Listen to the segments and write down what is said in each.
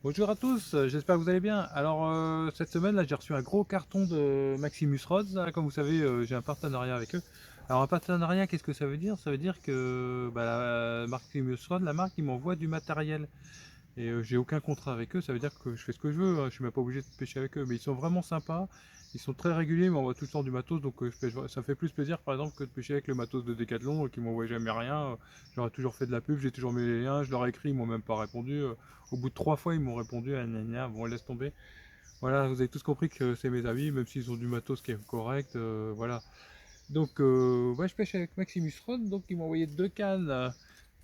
Bonjour à tous, j'espère que vous allez bien. Alors cette semaine là j'ai reçu un gros carton de Maximus Rods, là, comme vous savez j'ai un partenariat avec eux. Alors un partenariat, qu'est-ce que ça veut dire? Ça veut dire que la Maximus Rods, la marque, ils m'envoie du matériel. Et j'ai aucun contrat avec eux, ça veut dire que je fais ce que je veux, hein, je suis même pas obligé de pêcher avec eux, mais ils sont vraiment sympas, ils sont très réguliers, ils m'envoient tout le temps du matos, donc je pêche, ça me fait plus plaisir par exemple que de pêcher avec le matos de Decathlon qui m'envoie jamais rien. J'aurais toujours fait de la pub, j'ai toujours mis les liens, je leur ai écrit, ils m'ont même pas répondu. Au bout de 3 fois ils m'ont répondu, ah, gna, gna, bon laisse tomber. Voilà, vous avez tous compris que c'est mes amis, même s'ils ont du matos qui est correct, voilà. Donc ouais, je pêche avec Maximus Rod, donc ils m'ont envoyé 2 cannes.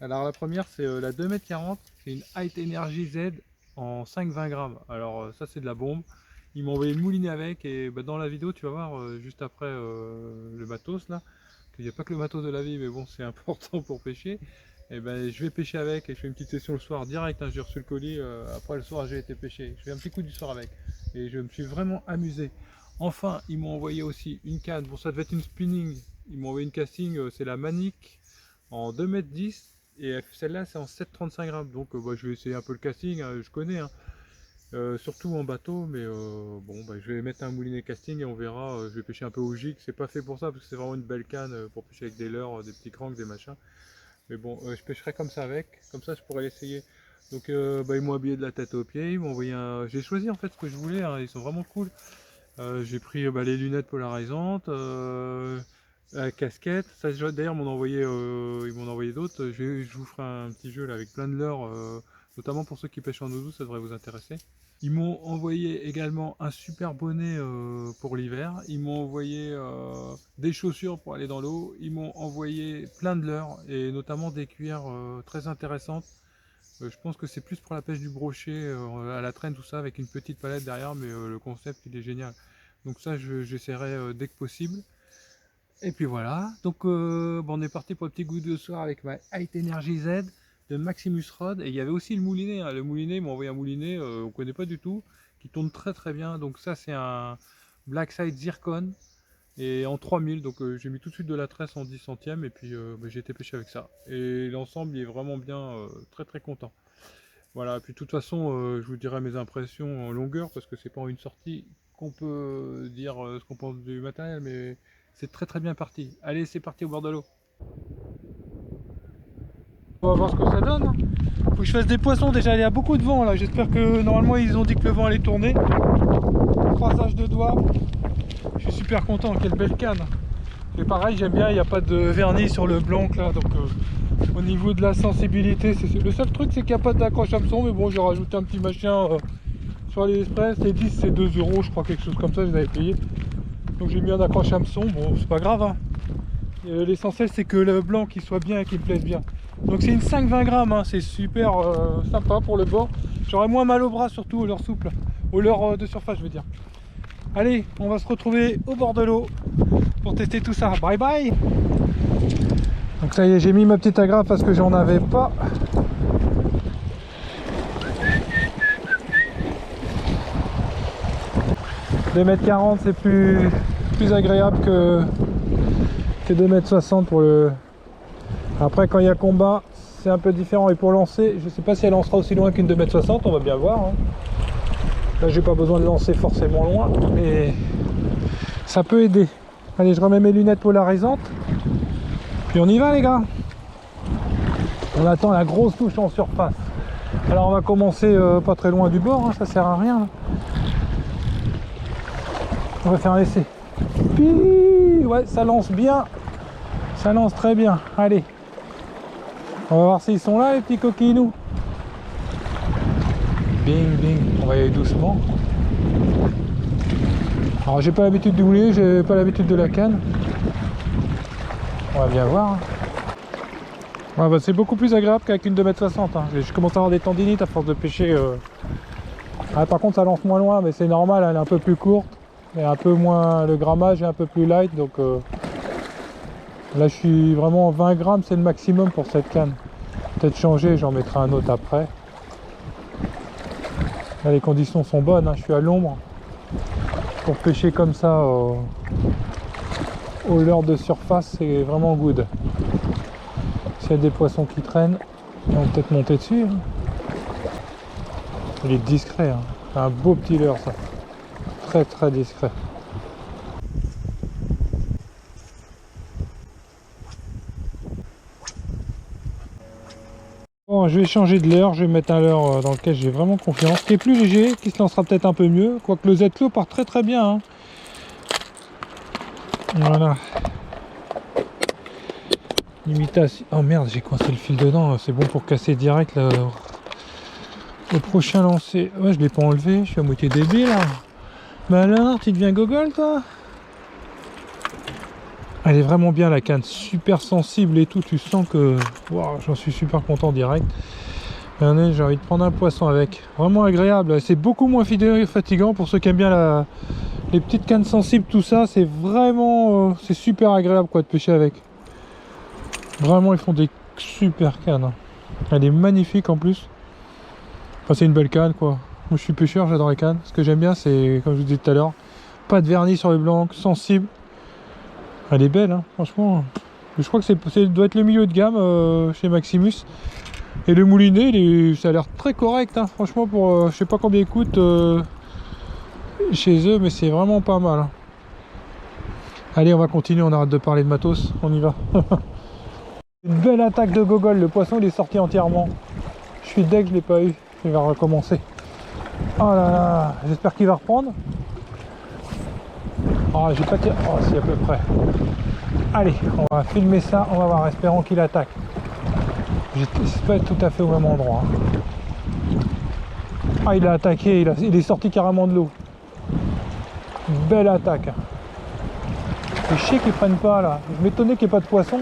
Alors la première c'est la 2,40 m, c'est une Height Energy Z en 5,20 grammes. Alors ça c'est de la bombe. Ils m'ont envoyé le moulinet avec et bah, dans la vidéo tu vas voir juste après le matos là, qu'il n'y a pas que le matos de la vie mais bon c'est important pour pêcher. Et ben je vais pêcher avec et je fais une petite session le soir direct, hein, j'ai reçu le colis, après le soir j'ai été pêcher. Je fais un petit coup du soir avec et je me suis vraiment amusé. Enfin, ils m'ont envoyé aussi une canne. Bon, ça devait être une spinning. Ils m'ont envoyé une casting, c'est la Manic en 2,10 m. Et celle-là, c'est en 7,35 grammes. Donc, bah, je vais essayer un peu le casting. Hein, je connais, hein. Surtout en bateau. Mais bon, bah, je vais mettre un moulinet casting et on verra. Je vais pêcher un peu au gig. C'est pas fait pour ça parce que c'est vraiment une belle canne pour pêcher avec des leurres, des petits cranks, des machins. Mais bon, je pêcherai comme ça avec. Comme ça, je pourrais l'essayer. Donc, bah, ils m'ont habillé de la tête aux pieds. Ils m'ont envoyé un. J'ai choisi en fait ce que je voulais. Hein. Ils sont vraiment cool. J'ai pris les lunettes polarisantes, la casquette. Ça, d'ailleurs, ils m'en ont envoyé d'autres. Je vous ferai un petit jeu là, avec plein de leurres, notamment pour ceux qui pêchent en eau douce, ça devrait vous intéresser. Ils m'ont envoyé également un super bonnet pour l'hiver. Ils m'ont envoyé des chaussures pour aller dans l'eau. Ils m'ont envoyé plein de leurres et notamment des cuillères très intéressantes. Je pense que c'est plus pour la pêche du brochet, à la traîne, tout ça, avec une petite palette derrière, mais le concept il est génial. Donc ça, j'essaierai dès que possible. Et puis voilà, donc bon, on est parti pour le petit goût de soir avec ma Height Energy Z de Maximus Rod. Et il y avait aussi le moulinet, hein. Le moulinet, ils m'ont envoyé un moulinet, on ne connaît pas du tout, qui tourne très très bien. Donc ça, c'est un Black Side Zircon et en 3000, donc j'ai mis tout de suite de la tresse en 10 centièmes et puis bah, j'ai été pêché avec ça. Et l'ensemble il est vraiment bien, très très content. Voilà, puis de toute façon je vous dirai mes impressions en longueur parce que c'est pas en une sortie qu'on peut dire ce qu'on pense du matériel, mais c'est très très bien parti. Allez, c'est parti au bord de l'eau. On va voir ce que ça donne. Faut que je fasse des poissons déjà, il y a beaucoup de vent là, j'espère que normalement ils ont dit que le vent allait tourner. Croisage de doigts. Je suis super content, quelle belle canne. Et pareil, j'aime bien, il n'y a pas de vernis sur le blanc là, donc au niveau de la sensibilité, le seul truc c'est qu'il n'y a pas d'accroche hameçon, mais bon, j'ai rajouté un petit machin sur AliExpress. Les 10 c'est 2 € je crois, quelque chose comme ça, je les avais payé. Donc j'ai mis un accroche hameçon, bon c'est pas grave, hein. L'essentiel c'est que le blanc qui soit bien et qui me plaise bien. Donc c'est une 5,20 grammes, hein. C'est super sympa pour le bord. J'aurais moins mal au bras, surtout au leurre souple, au leurre de surface je veux dire. Allez, on va se retrouver au bord de l'eau pour tester tout ça. Bye bye. Donc ça y est, j'ai mis ma petite agrafe parce que j'en avais pas. Deux mètres 40 c'est plus agréable que 2,60 m pour le... Après quand il y a combat c'est un peu différent, et pour lancer, je sais pas si elle lancera aussi loin qu'une 2,60 m, on va bien voir, hein. Là j'ai pas besoin de lancer forcément loin, mais ça peut aider. Allez, je remets mes lunettes polarisantes. Puis on y va les gars. On attend la grosse touche en surface. Alors on va commencer pas très loin du bord, hein, ça sert à rien là. On va faire un essai. Puis, ouais, ça lance bien. Ça lance très bien. Allez. On va voir s'ils sont là les petits coquinous. Bing bing. On va y aller doucement. Alors j'ai pas l'habitude du moulinet, j'ai pas l'habitude de la canne. On va bien voir. Ouais, bah, c'est beaucoup plus agréable qu'avec une 2,60 m. Hein. Je commence à avoir des tendinites à force de pêcher. Ah, par contre ça lance moins loin, mais c'est normal, elle est un peu plus courte. Et un peu moins, le grammage est un peu plus light. Donc là je suis vraiment 20 grammes, c'est le maximum pour cette canne. Peut-être changer, j'en mettrai un autre après. Là les conditions sont bonnes, hein. Je suis à l'ombre. Pour pêcher comme ça au leurre de surface, c'est vraiment good. S'il y a des poissons qui traînent, ils vont peut-être monter dessus, hein. Il est discret, hein. C'est un beau petit leurre ça. Très très discret. Bon, je vais changer de leurre, je vais mettre un leurre dans lequel j'ai vraiment confiance, qui est plus léger, qui se lancera peut-être un peu mieux, quoique le Z-Clos part très très bien, hein. Voilà. Imitation. Oh merde, j'ai coincé le fil dedans, c'est bon pour casser direct là, le prochain lancer. Ouais, je l'ai pas enlevé, je suis à moitié débile là. Mais alors, tu deviens gogol toi? Elle est vraiment bien la canne, super sensible et tout, tu sens que... Wow, j'en suis super content direct. Regardez, j'ai envie de prendre un poisson avec. Vraiment agréable, c'est beaucoup moins fatigant pour ceux qui aiment bien les petites cannes sensibles, tout ça, c'est vraiment... c'est super agréable quoi de pêcher avec. Vraiment, ils font des super cannes, hein. Elle est magnifique en plus. Enfin, c'est une belle canne quoi. Moi je suis pêcheur, j'adore les cannes. Ce que j'aime bien c'est, comme je vous disais tout à l'heure, pas de vernis sur le blanc, sensible. Elle est belle, hein, franchement. Je crois que ça doit être le milieu de gamme chez Maximus. Et le moulinet, ça a l'air très correct, hein, franchement, pour je sais pas combien il coûte chez eux, mais c'est vraiment pas mal, hein. Allez, on va continuer, on arrête de parler de matos, on y va. Une belle attaque de gogol, le poisson il est sorti entièrement. Je suis deg, je l'ai pas eu, il va recommencer. Oh là là, j'espère qu'il va reprendre. Ah, j'ai pas tiré. Oh, si, à peu près. Allez, on va filmer ça, on va voir, espérons qu'il attaque. C'est pas tout à fait au même endroit, hein. Ah, il a attaqué, il est sorti carrément de l'eau. Belle attaque. Je sais qu'ils prennent pas là. Je m'étonnais qu'il n'y ait pas de poisson.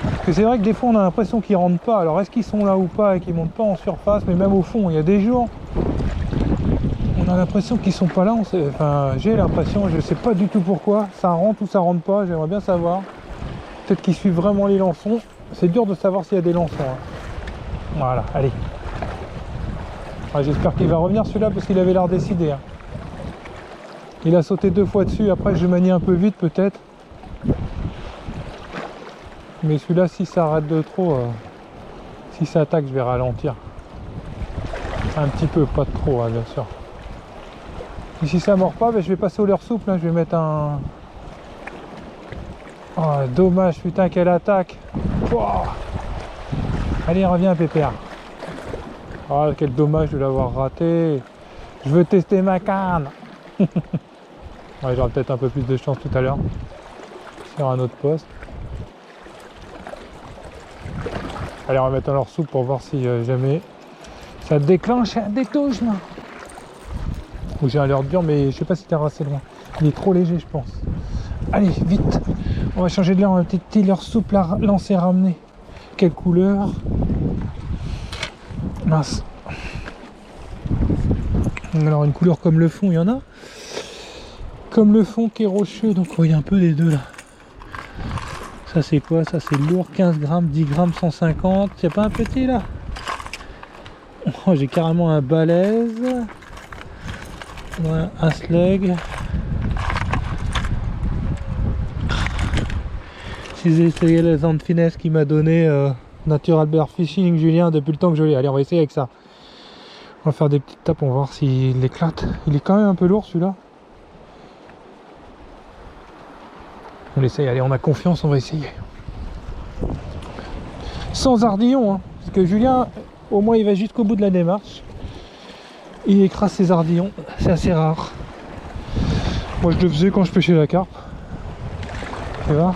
Parce que c'est vrai que des fois on a l'impression qu'ils rentrent pas. Alors est-ce qu'ils sont là ou pas et qu'ils montent pas en surface? Mais même au fond, il y a des jours, on a l'impression qu'ils sont pas là. Enfin, j'ai l'impression, je sais pas du tout pourquoi. Ça rentre ou ça rentre pas, j'aimerais bien savoir. Peut-être qu'ils suivent vraiment les lançons. C'est dur de savoir s'il y a des lançons, hein. Voilà, allez. Ah, j'espère qu'il va revenir celui-là parce qu'il avait l'air décidé, hein. Il a sauté 2 fois dessus, après je manie un peu vite peut-être. Mais celui-là, si ça arrête de trop, si ça attaque, je vais ralentir. Un petit peu, pas de trop, hein, bien sûr. Et si ça mord pas, ben, je vais passer au leurre souple, hein. Je vais mettre un... Oh, dommage, putain, quelle attaque. Oh. Allez, reviens, pépère. Oh, quel dommage de l'avoir raté. Je veux tester ma canne. Ouais, j'aurai peut-être un peu plus de chance tout à l'heure sur un autre poste. Allez, on va mettre un leurre souple pour voir si jamais ça déclenche un détouchement. Ou j'ai un leurre dur, mais je sais pas si t'es assez loin. Il est trop léger, je pense. Allez, vite. On va changer de leurre, un petit leurre souple à lancer, ramener. Quelle couleur? Mince. Alors une couleur comme le fond, il y en a. Comme le fond qui est rocheux, donc il y a un peu des deux là. Ça c'est quoi? Ça c'est lourd, 15 grammes, 10 grammes, 150. Il n'y a pas un petit là? Oh, j'ai carrément un balèze. Ouais, un slug. Si essayé les ondes finesse qui m'a donné Natural Bear Fishing Julien depuis le temps que je l'ai. Allez, on va essayer avec ça. On va faire des petites tapes, on va voir s'il éclate. Il est quand même un peu lourd celui-là. On essaye, allez, on a confiance, on va essayer. Sans ardillon, hein, parce que Julien, au moins, il va jusqu'au bout de la démarche. Il écrase ses ardillons, c'est assez rare. Moi, je le faisais quand je pêchais la carpe. Tu vois,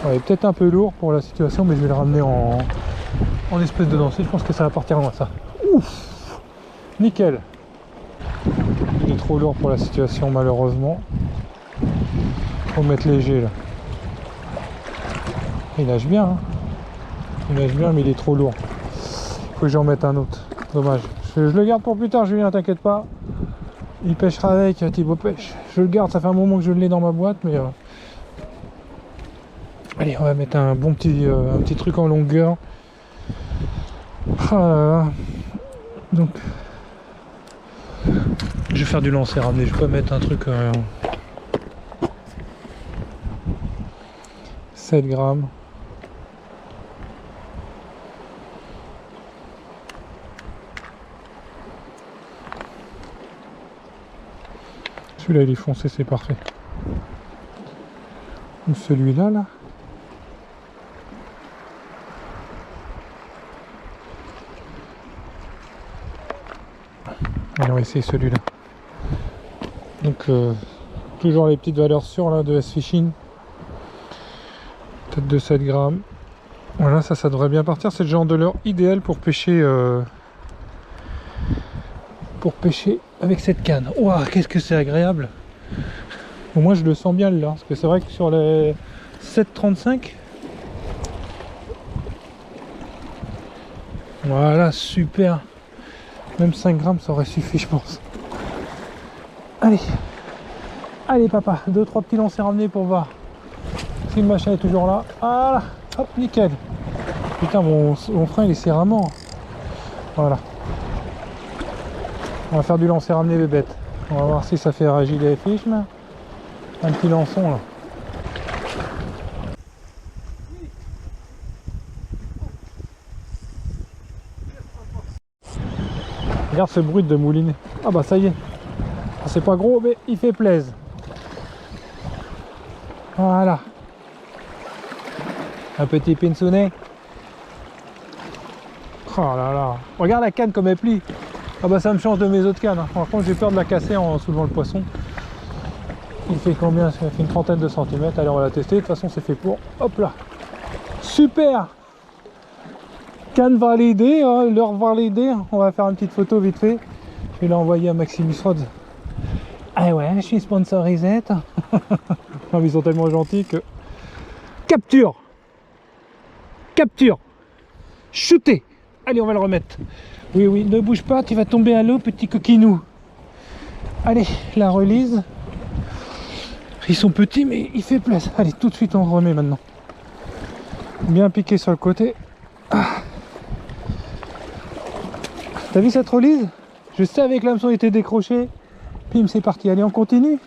ouais, peut-être un peu lourd pour la situation, mais je vais le ramener en espèce de danser. Je pense que ça va partir loin, ça. Ouf, nickel. Il est trop lourd pour la situation, malheureusement. Faut mettre léger là. Il nage bien, hein. Il nage bien, mais il est trop lourd. Faut que j'en mette un autre. Dommage. Je le garde pour plus tard, Julien, t'inquiète pas. Il pêchera avec Thibaut Pêche. Je le garde, ça fait un moment que je l'ai dans ma boîte, mais allez, on va mettre un bon un petit truc en longueur. Ah là là. Donc, je vais faire du lancer ramené. Je vais pas mettre un truc 7 grammes. Celui-là il est foncé, c'est parfait. Ou celui-là là. Allez, on va essayer celui-là. Donc toujours les petites valeurs sûres là de S-Fishing. Peut-être de 7 grammes. Voilà, ça devrait bien partir. C'est le genre de leurre idéal pour pêcher avec cette canne. Ouah, qu'est-ce que c'est agréable. Au moins je le sens bien le leurre, parce que c'est vrai que sur les 7,35, voilà, super. Même 5 grammes ça aurait suffi, je pense. Allez, allez papa, 2-3 petits lancers ramenés pour voir si le machin est toujours là. Voilà, hop, nickel. Putain, mon frein il est serrament. Voilà. On va faire du lancer ramené bébête. On va voir si ça fait réagir les fiches. Un petit lançon là. Regarde ce bruit de moulinet. Ah bah ça y est. C'est pas gros mais il fait plaisir. Voilà. Un petit pinsonnet. Oh là là. Regarde la canne comme elle plie. Ah bah ça me change de mes autres cannes. Par contre j'ai peur de la casser en soulevant le poisson. Il fait combien? Ça fait une trentaine de centimètres. Allez, on va la tester. De toute façon c'est fait pour. Hop là. Super. Canne validée, hein, l'heure validée. On va faire une petite photo vite fait. Je vais l'envoyer à Maximus Rods. Ah ouais, je suis sponsorisé. Ils sont tellement gentils que... Capture. Capture. Shooter. Allez, on va le remettre. Oui, oui, ne bouge pas, tu vas tomber à l'eau, petit coquinou. Allez, la relise. Ils sont petits, mais il fait plaisir. Allez, tout de suite, on remet maintenant. Bien piqué sur le côté. Ah. T'as vu cette relise? Je savais que l'hameçon était décroché. Pim, c'est parti. Allez, on continue.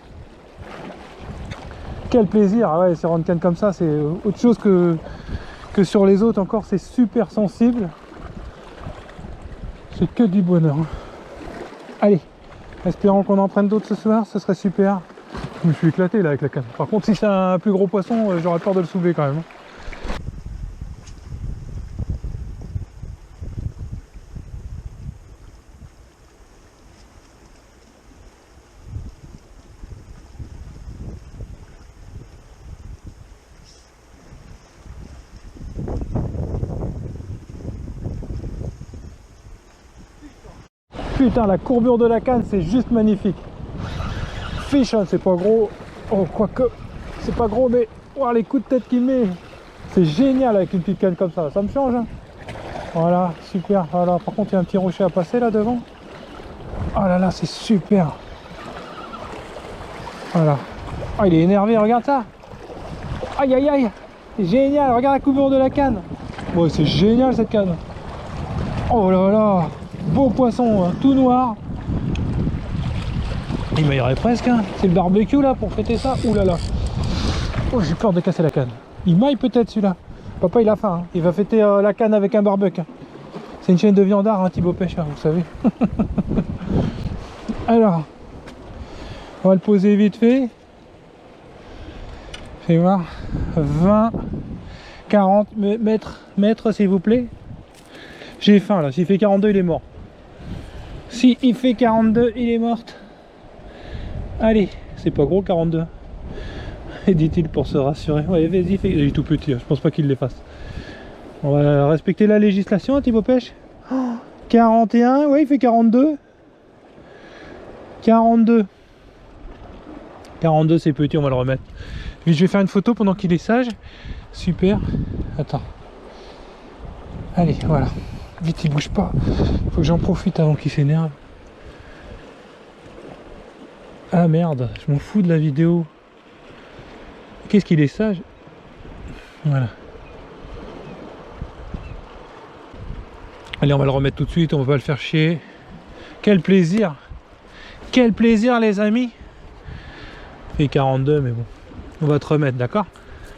Quel plaisir. Ah ouais, sur une canne comme ça, c'est autre chose que sur les autres. Encore, c'est super sensible. C'est que du bonheur. Allez, espérons qu'on en prenne d'autres ce soir, ce serait super. Je me suis éclaté là avec la canne. Par contre, si c'est un plus gros poisson, j'aurais peur de le soulever quand même. Putain, la courbure de la canne, c'est juste magnifique. Fish, hein, c'est pas gros. Oh, quoique, c'est pas gros, mais oh, les coups de tête qu'il met, c'est génial avec une petite canne comme ça. Ça me change. Hein. Voilà, super. Voilà. Par contre, il y a un petit rocher à passer là devant. Oh là là, c'est super. Voilà. Oh, il est énervé, regarde ça. Aïe aïe aïe. Génial, regarde la courbure de la canne. Bon, c'est génial cette canne. Oh là là. Beau poisson, hein, tout noir. Il maillerait presque, hein. C'est le barbecue là pour fêter ça. Ouh là là. Oh, j'ai peur de casser la canne. Il maille peut-être celui-là. Papa il a faim, hein. Il va fêter la canne avec un barbecue. Hein. C'est une chaîne de viandard, hein, Thibaut Pêcheur, vous savez. Alors, on va le poser vite fait. Fais voir. 20, 40 mètres s'il vous plaît. J'ai faim là, s'il fait 42 il est mort. Si il fait 42 il est mort. Allez, c'est pas gros 42. Et dit-il pour se rassurer. Ouais, vas-y, il est tout petit, hein. Je pense pas qu'il les fasse. On va respecter la législation, Thibaut Pêche. Oh, 41, ouais, il fait 42. 42. 42, c'est petit, on va le remettre. Mais je vais faire une photo pendant qu'il est sage. Super. Attends. Allez, voilà. Vite, il bouge pas. Faut que j'en profite avant qu'il s'énerve. Ah merde, je m'en fous de la vidéo. Qu'est-ce qu'il est sage. Voilà. Allez, on va le remettre tout de suite, on va pas le faire chier. Quel plaisir. Quel plaisir les amis. Il fait 42 mais bon. On va te remettre, d'accord?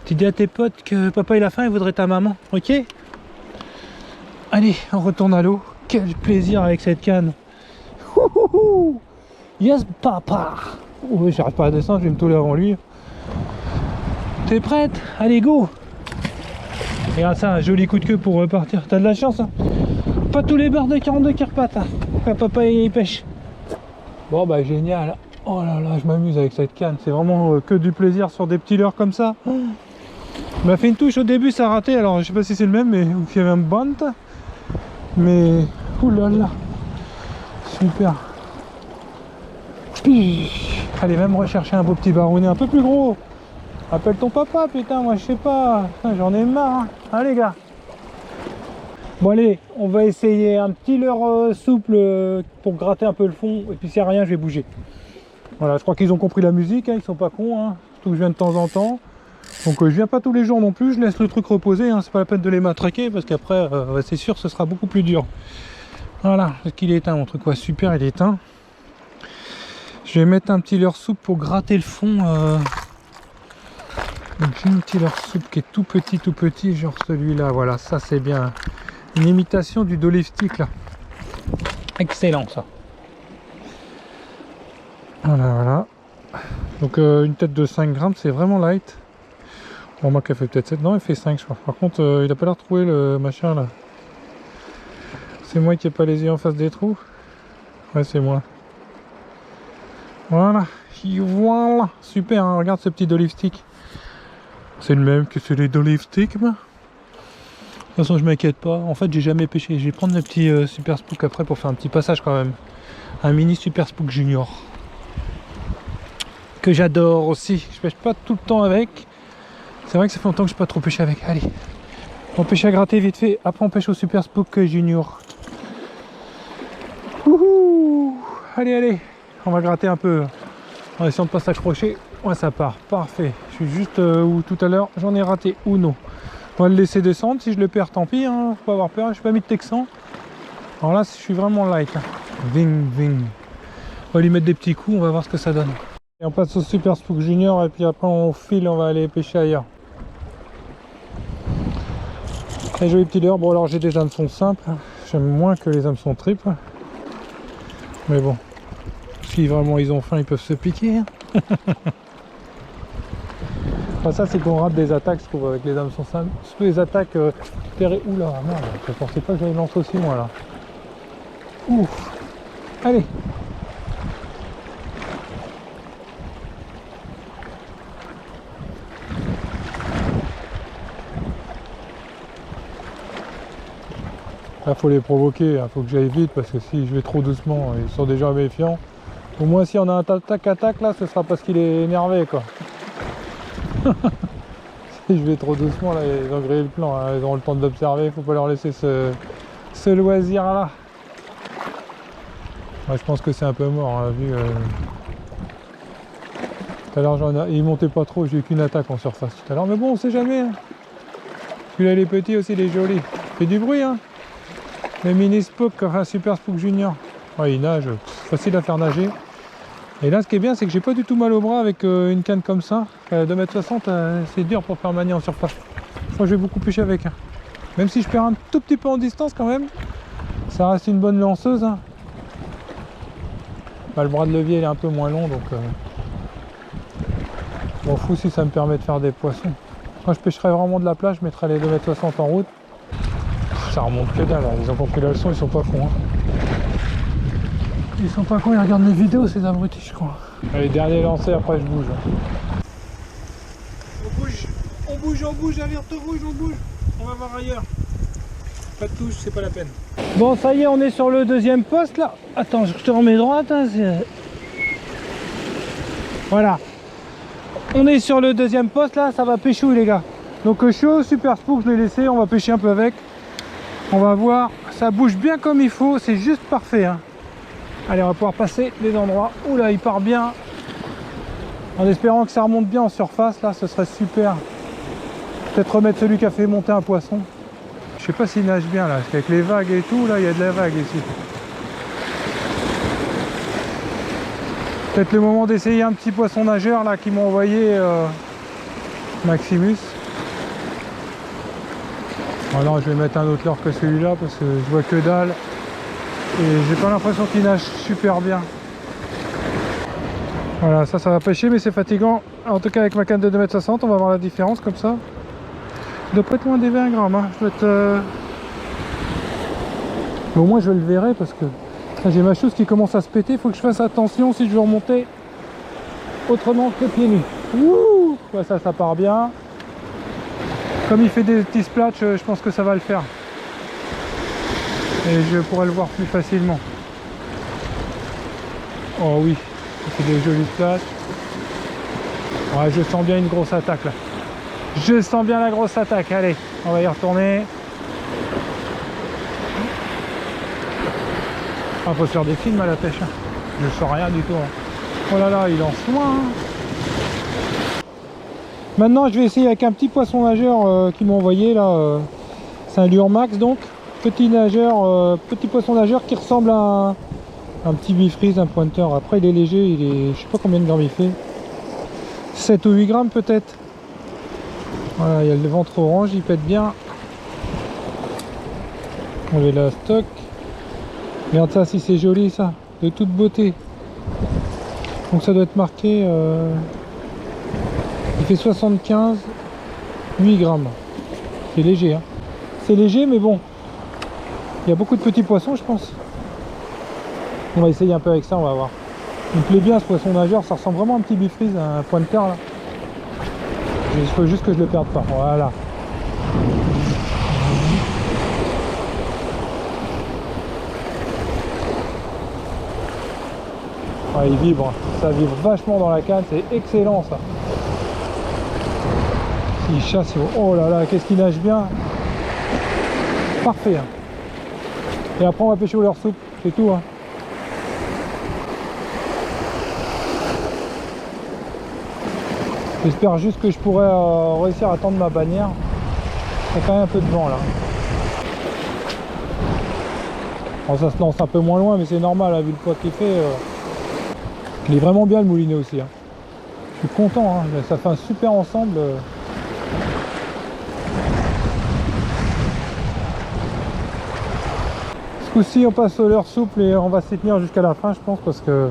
Tu dis à tes potes que papa il a faim, il voudrait ta maman, ok? Allez, on retourne à l'eau. Quel plaisir avec cette canne. Yes papa. Oui, j'arrive pas à descendre, je vais me toller avant lui. T'es prête? Allez, go! Regarde ça, un joli coup de queue pour repartir. T'as de la chance, hein? Pas tous les bars de 42 qui repartent, hein. Papa il pêche. Bon bah génial. Oh là là, je m'amuse avec cette canne. C'est vraiment que du plaisir sur des petits leurres comme ça. Il m'a fait une touche au début, ça a raté. Alors je sais pas si c'est le même, mais ou qu'il y avait un bant. Mais oulala, super. Allez, même rechercher un beau petit barounet un peu plus gros. Appelle ton papa, putain, moi je sais pas. J'en ai marre. Hein. Allez, gars. Bon, allez, on va essayer un petit leurre souple pour gratter un peu le fond. Et puis s'il n'y a rien, je vais bouger. Voilà, je crois qu'ils ont compris la musique, hein, ils sont pas cons. Hein. Surtout que je viens de temps en temps. Donc je viens pas tous les jours non plus, je laisse le truc reposer. Hein. C'est pas la peine de les matraquer parce qu'après, c'est sûr, ce sera beaucoup plus dur. Voilà, est-ce qu'il est éteint mon truc? Ouais, super, il est éteint. Je vais mettre un petit leurre souple pour gratter le fond. Donc j'ai un petit leurre souple qui est tout petit, genre celui-là. Voilà, ça c'est bien. Une imitation du Dolly Stick là. Excellent ça. Voilà, voilà. Donc une tête de 5 grammes, c'est vraiment light. Bon, moi qu'elle fait peut-être 7. Non, elle fait 5 je crois. Par contre, il a pas l'air de trouver le machin là. C'est moi qui ai pas les yeux en face des trous. Ouais, c'est moi. Voilà. Voilà. Super, hein. Regarde ce petit Dolly Stick. C'est le même que celui d'Olive Stick. De toute façon, je m'inquiète pas. En fait, j'ai jamais pêché. Je vais prendre le petit Super Spook après pour faire un petit passage quand même. Un mini Super Spook Junior. Que j'adore aussi. Je pêche pas tout le temps avec. C'est vrai que ça fait longtemps que je n'ai pas trop pêché avec. Allez. On pêche à gratter vite fait. Après, on pêche au Super Spook Junior. Wouhou! Allez, allez. On va gratter un peu. En essayant de pas s'accrocher. Ouais, ça part. Parfait. Je suis juste où tout à l'heure j'en ai raté Uno. On va le laisser descendre. Si je le perds, tant pis. Hein. Faut pas avoir peur. Je suis pas mis de texan. Alors là, je suis vraiment light. Hein. Ving, ving. On va lui mettre des petits coups. On va voir ce que ça donne. Et on passe au Super Spook Junior. Et puis après, on file. On va aller pêcher ailleurs. Très joli petit leurre. Bon, alors j'ai des hameçons simples. J'aime moins que les hameçons triples. Mais bon. Si vraiment ils ont faim, ils peuvent se piquer. Hein. Enfin, ça c'est qu'on rate des attaques, je trouve, avec les hameçons simples. Surtout les attaques terrées. Oula, merde, je pensais pas que j'allais lancer aussi loin là. Ouf. Allez. Là faut les provoquer, il faut que j'aille vite parce que si je vais trop doucement, ils sont déjà méfiants. Au moins si on a un attaque là, ce sera parce qu'il est énervé quoi. Si je vais trop doucement là, ils ont grillé le plan, hein. Ils auront le temps d'observer, il faut pas leur laisser ce loisir là. Ouais, je pense que c'est un peu mort, hein, vu tout à l'heure il montait pas trop, j'ai eu qu'une attaque en surface tout à l'heure, mais bon on sait jamais. Hein. Celui-là il est petit aussi, il est joli. Il fait du bruit hein. Le mini Spook, enfin Super Spook Junior. Ouais, il nage, facile à faire nager. Et là, ce qui est bien, c'est que j'ai pas du tout mal au bras avec une canne comme ça. 2,60 m, c'est dur pour faire manier en surface. Je crois que je vais beaucoup pêcher avec. Hein. Même si je perds un tout petit peu en distance quand même, ça reste une bonne lanceuse. Hein. Bah, le bras de levier il est un peu moins long, donc je m'en fous si ça me permet de faire des poissons. Quand je pêcherai vraiment de la plage, je mettrai les 2,60 m en route. Ça remonte que dalle, ils ont compris la leçon, ils sont pas cons. Hein. Ils sont pas cons, ils regardent mes vidéos ces abrutis je crois. Allez, dernier lancé, après je bouge. On bouge, alerte rouge, on bouge. On va voir ailleurs. Pas de touche, c'est pas la peine. Bon ça y est, on est sur le deuxième poste là. Attends, je te remets droite. Hein, voilà. On est sur le deuxième poste là, ça va pêcher les gars. Donc je suis au Super Spook, je l'ai laissé, on va pêcher un peu avec. On va voir, ça bouge bien comme il faut, c'est juste parfait. Hein. Allez, on va pouvoir passer les endroits où là il part bien. En espérant que ça remonte bien en surface, là ce serait super. Peut-être remettre celui qui a fait monter un poisson. Je sais pas s'il nage bien là, parce qu'avec les vagues et tout, là il y a de la vague ici. Peut-être le moment d'essayer un petit poisson nageur là qui m'ont envoyé Maximus. Oh non, je vais mettre un autre leurre que celui-là parce que je vois que dalle et j'ai pas l'impression qu'il nage super bien. Voilà, ça va pêcher, mais c'est fatigant. En tout cas, avec ma canne de 2,60 m, on va voir la différence comme ça. Je dois pas être moins des 20 grammes. Hein. Je dois être, mais au moins, je le verrai parce que j'ai ma chose qui commence à se péter. Il faut que je fasse attention si je veux remonter autrement que pieds nus. Ouh, ouais, ça part bien. Comme il fait des petits splatchs, je pense que ça va le faire. Et je pourrai le voir plus facilement. Oh oui, c'est des jolis splats. Ouais, je sens bien une grosse attaque là. Je sens bien la grosse attaque. Allez, on va y retourner. Ah, faut se faire des films à la pêche. Hein. Je sens rien du tout. Hein. Oh là là, il en soin. Hein. Maintenant, je vais essayer avec un petit poisson nageur qu'ils m'ont envoyé là. C'est un lure max donc. Petit nageur, petit poisson nageur qui ressemble à un petit bifreeze, un pointeur. Après, il est léger, il est, je sais pas combien de grammes il fait. 7 ou 8 grammes peut-être. Voilà, il y a le ventre orange, il pète bien. On est la stock. Regarde ça, si c'est joli ça, de toute beauté. Donc ça doit être marqué. Il fait 75, 8 grammes. C'est léger, hein. C'est léger, mais bon. Il y a beaucoup de petits poissons, je pense. On va essayer un peu avec ça, on va voir. Il me plaît bien ce poisson nageur, ça ressemble vraiment à un petit bifreeze, un pointeur là. Il faut juste que je le perde pas, voilà. Ah, il vibre, ça vibre vachement dans la canne, c'est excellent ça. Il chasse, oh là là, qu'est-ce qu'il nage bien. Parfait. Hein. Et après on va pêcher au leurre soupe, c'est tout. Hein. J'espère juste que je pourrai réussir à tendre ma bannière. Il y a quand même un peu de vent là. Bon, ça se lance un peu moins loin, mais c'est normal, hein, vu le poids qu'il fait. Il est vraiment bien le moulinet aussi. Hein. Je suis content, hein. Ça fait un super ensemble. Ce coup-ci, on passe au leurre souple et on va s'y tenir jusqu'à la fin, je pense, parce que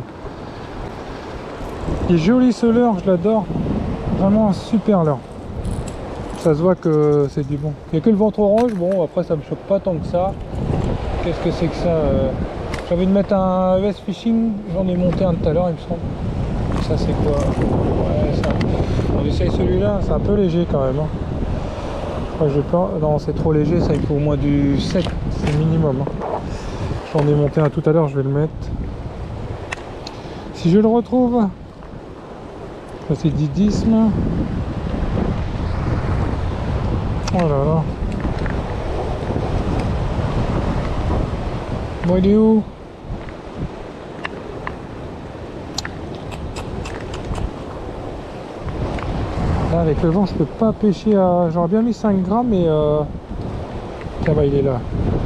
il est joli ce leurre, je l'adore. Vraiment un super leurre. Ça se voit que c'est du bon. Il n'y a que le ventre orange, bon après ça me choque pas tant que ça. Qu'est-ce que c'est que ça J'ai envie de mettre un ES Fishing, j'en ai monté un tout à l'heure il me semble. Ça c'est quoi? Ouais, ça. On essaye celui-là, c'est un peu léger quand même. Hein. Enfin, j'ai peur. Non, c'est trop léger, ça il faut au moins du 7, c'est le minimum. Hein. J'en ai monté un tout à l'heure, je vais le mettre. Si je le retrouve. Ça c'est didisme. Oh là là. Bon, il est où? Là, avec le vent, je peux pas pêcher à. J'aurais bien mis 5 grammes, mais ah bah il est là.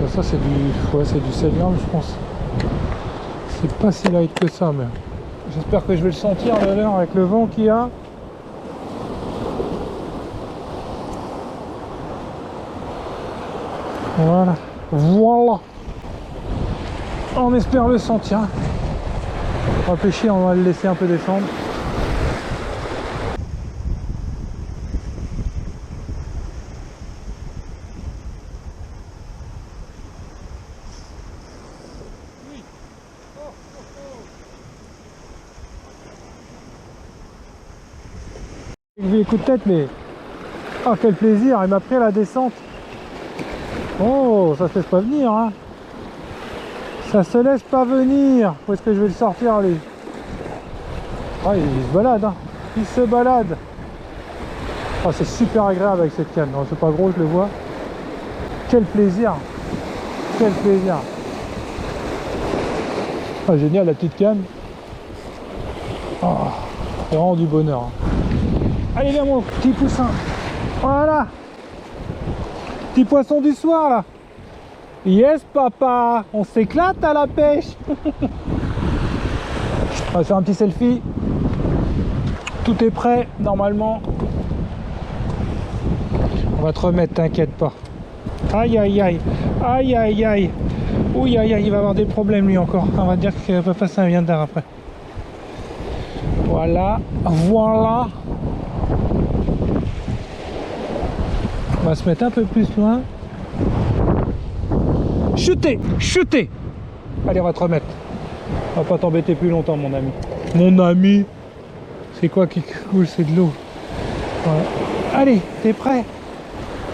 Ça c'est du. Ouais, c'est du 7 grammes, je pense. C'est pas si light que ça, mais. J'espère que je vais le sentir le leurre avec le vent qu'il y a. Voilà. Voilà. On espère le sentir. On va pêcher, on va le laisser un peu descendre. J'ai eu un coup de tête, mais oh quel plaisir, il m'a pris à la descente. Oh, ça se laisse pas venir, hein. Ça se laisse pas venir. Où est-ce que je vais le sortir, lui? Ah, il se balade, hein. Il se balade. Oh, c'est super agréable avec cette canne. C'est pas gros, je le vois. Quel plaisir. Quel plaisir. Ah, génial, la petite canne. Oh, c'est vraiment du bonheur. Allez, viens, mon petit poussin. Voilà. Petit poisson du soir, là. Yes, papa. On s'éclate à la pêche. On va faire un petit selfie. Tout est prêt, normalement. On va te remettre, t'inquiète pas. Aïe, aïe, aïe. Aïe, aïe, aïe. Ouh, aïe, aïe, il va avoir des problèmes, lui, encore. On va dire que papa, ça vient d'art après. Voilà, voilà. On va se mettre un peu plus loin. Chuter, chuter. Allez, on va te remettre. On va pas t'embêter plus longtemps, mon ami. Mon ami. C'est quoi qui coule? C'est de l'eau. Voilà. Allez, t'es prêt?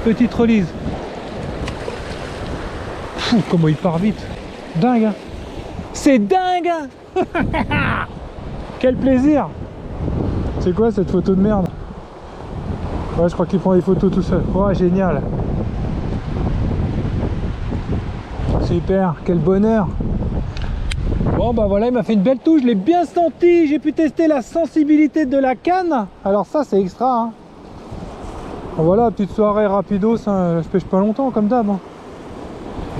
Petite relise. Fou, comment il part vite. Dingue, hein. C'est dingue, hein. Quel plaisir. C'est quoi cette photo de merde? Ouais, je crois qu'il prend des photos tout seul. Ouais, génial. Super, quel bonheur. Bon bah voilà, il m'a fait une belle touche, je l'ai bien senti. J'ai pu tester la sensibilité de la canne. Alors ça c'est extra, hein. Voilà, petite soirée rapidos, hein. Je pêche pas longtemps comme d'hab, hein.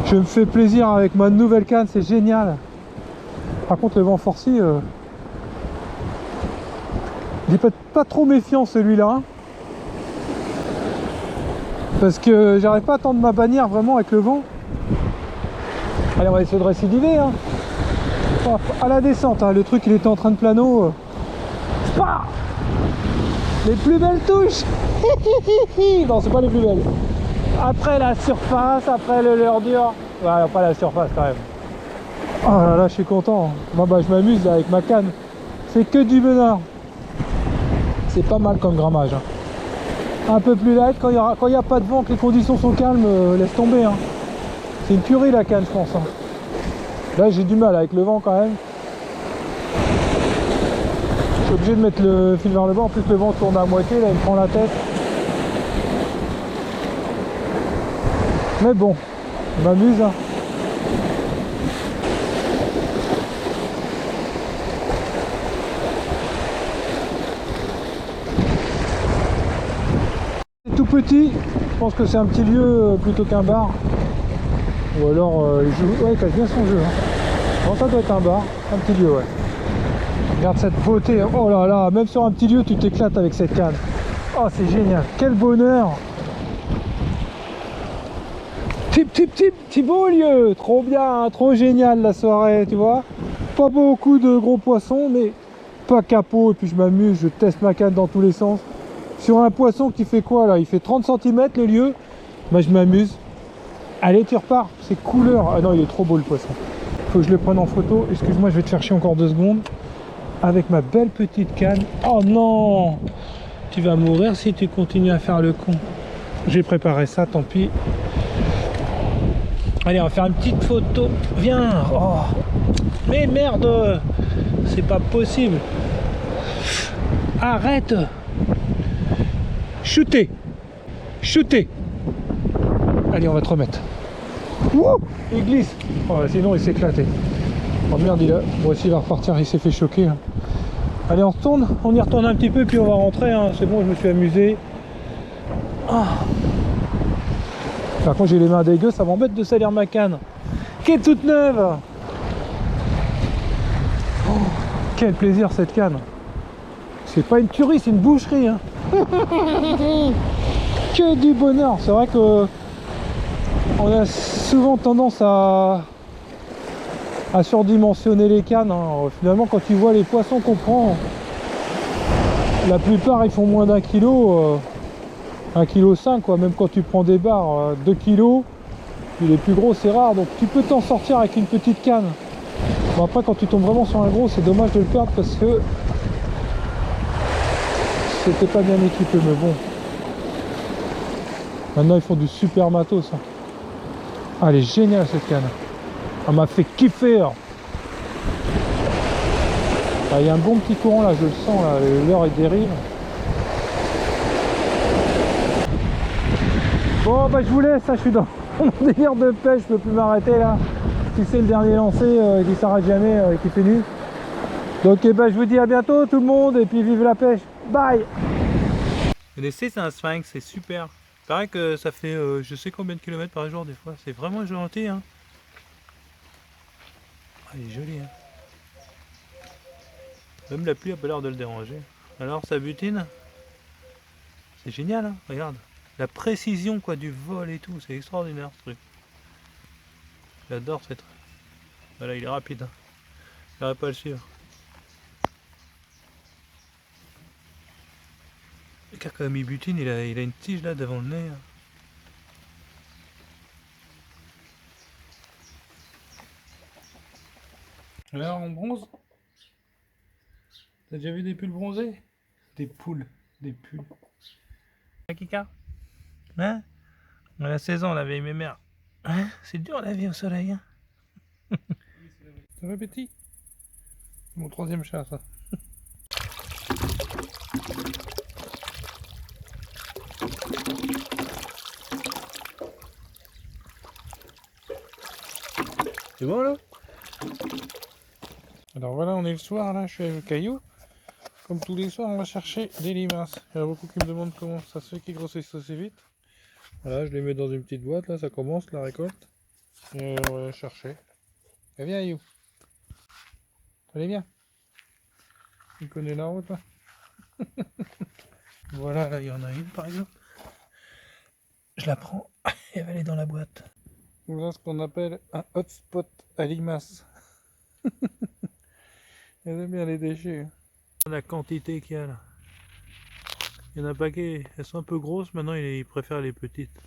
Je me fais plaisir avec ma nouvelle canne, c'est génial. Par contre le vent forci, il est pas trop méfiant celui-là, hein. Parce que j'arrive pas à tendre ma bannière vraiment avec le vent. Allez, on va essayer de récidiver, hein. À la descente, hein, le truc il était en train de plano. Les plus belles touches. Non, c'est pas les plus belles. Après la surface, après le leurre dur. Ouais, pas la surface quand même. Oh là là, je suis content. Moi bah je m'amuse avec ma canne. C'est que du bonheur. C'est pas mal comme grammage, hein. Un peu plus light quand il n'y a pas de vent, que les conditions sont calmes, laisse tomber, hein. C'est une tuerie la canne, je pense, hein. Là j'ai du mal avec le vent quand même. Je suis obligé de mettre le fil vers le bas. En plus le vent tourne à moitié, là il me prend la tête. Mais bon, on m'amuse, hein. C'est tout petit, je pense que c'est un petit lieu plutôt qu'un bar. Ou alors il joue, ouais, il cache bien son jeu, hein. Bon, ça doit être un bar, un petit lieu, ouais. Regarde cette beauté, oh là là, même sur un petit lieu tu t'éclates avec cette canne. Oh c'est génial, quel bonheur. Petit beau lieu, trop bien, trop génial la soirée, tu vois. Pas beaucoup de gros poissons, mais pas capot, et puis je m'amuse, je teste ma canne dans tous les sens. Sur un poisson qui fait quoi là? Il fait 30 cm le lieu, bah je m'amuse. Allez, tu repars, c'est couleur. Ah non, il est trop beau le poisson. Faut que je le prenne en photo, excuse-moi, je vais te chercher encore 2 secondes. Avec ma belle petite canne. Oh non! Tu vas mourir si tu continues à faire le con. J'ai préparé ça, tant pis. Allez, on va faire une petite photo. Viens. Oh. Mais merde, c'est pas possible. Arrête. Shooter. Shooter. Allez, on va te remettre. Ouh, il glisse. Oh, sinon il s'est éclaté. Oh merde, bon, aussi il va repartir, il s'est fait choquer, hein. Allez, on retourne, on y retourne un petit peu puis on va rentrer, hein. C'est bon, je me suis amusé. Ah. Par contre j'ai les mains dégueu, ça m'embête de salir ma canne qui est toute neuve. Oh, quel plaisir cette canne. C'est pas une tuerie, c'est une boucherie, hein. Que du bonheur. C'est vrai que on a souvent tendance à surdimensionner les cannes, hein. Finalement quand tu vois les poissons qu'on prend, la plupart ils font moins d'1 kilo, 1,5 kg quoi. Même quand tu prends des bars 2 kg, les plus gros c'est rare, donc tu peux t'en sortir avec une petite canne. Bon, après quand tu tombes vraiment sur un gros, c'est dommage de le perdre parce que c'était pas bien équipé, mais bon, maintenant ils font du super matos, hein. Ah, elle est géniale cette canne. Elle m'a fait kiffer, hein. Ah, il y a un bon petit courant là, je le sens là, l'heure est dérive. Bon bah je vous laisse, hein, je suis dans mon délire de pêche, je peux plus m'arrêter là. Si c'est le dernier lancé qui s'arrête jamais, qui fait nul. Donc bah, je vous dis à bientôt tout le monde et puis vive la pêche. Bye. Vous connaissez, c'est un sphinx, c'est super. Pareil que ça fait je sais combien de kilomètres par jour des fois, c'est vraiment gentil, hein. Ah, il est joli, hein. Même la pluie a pas l'air de le déranger. Alors ça butine. C'est génial, hein, regarde. La précision quoi du vol et tout, c'est extraordinaire ce truc. J'adore cette. Voilà, il est rapide, hein. J'arrive pas à le suivre. comme il butine, il a une tige là devant le nez. Alors on bronze. T'as déjà vu des pulls bronzés? Des poules, des pulls. Hein, Kika? Hein? On a 16 ans, la vieille mémère. Hein? C'est dur la vie au soleil, hein? Ça va, petit? Mon troisième chat, ça. C'est bon là? Alors voilà, on est le soir là, je suis avec le caillou. Comme tous les soirs, on va chercher des limaces. Il y en a beaucoup qui me demandent comment ça se fait qu'ils grossissent assez vite. Voilà, je les mets dans une petite boîte, là, ça commence la récolte. Et on va les chercher. Eh bien, You. Allez, bien. Tu connais la route là. Voilà, là, il y en a une par exemple. Je la prends et elle va aller dans la boîte. Voilà ce qu'on appelle un hotspot à limaces. Elle aime bien les déchets. La quantité qu'il y a là. Il y en a un paquet, elles sont un peu grosses, maintenant il préfère les petites.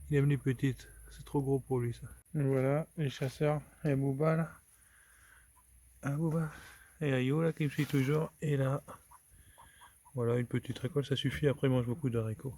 Il aime les petites, c'est trop gros pour lui ça. Et voilà, les chasseurs, et Booba là. Ah Booba. Et Ayo là qui me suit toujours, et là. Voilà, une petite récolte, ça suffit, après il mange beaucoup d'haricots.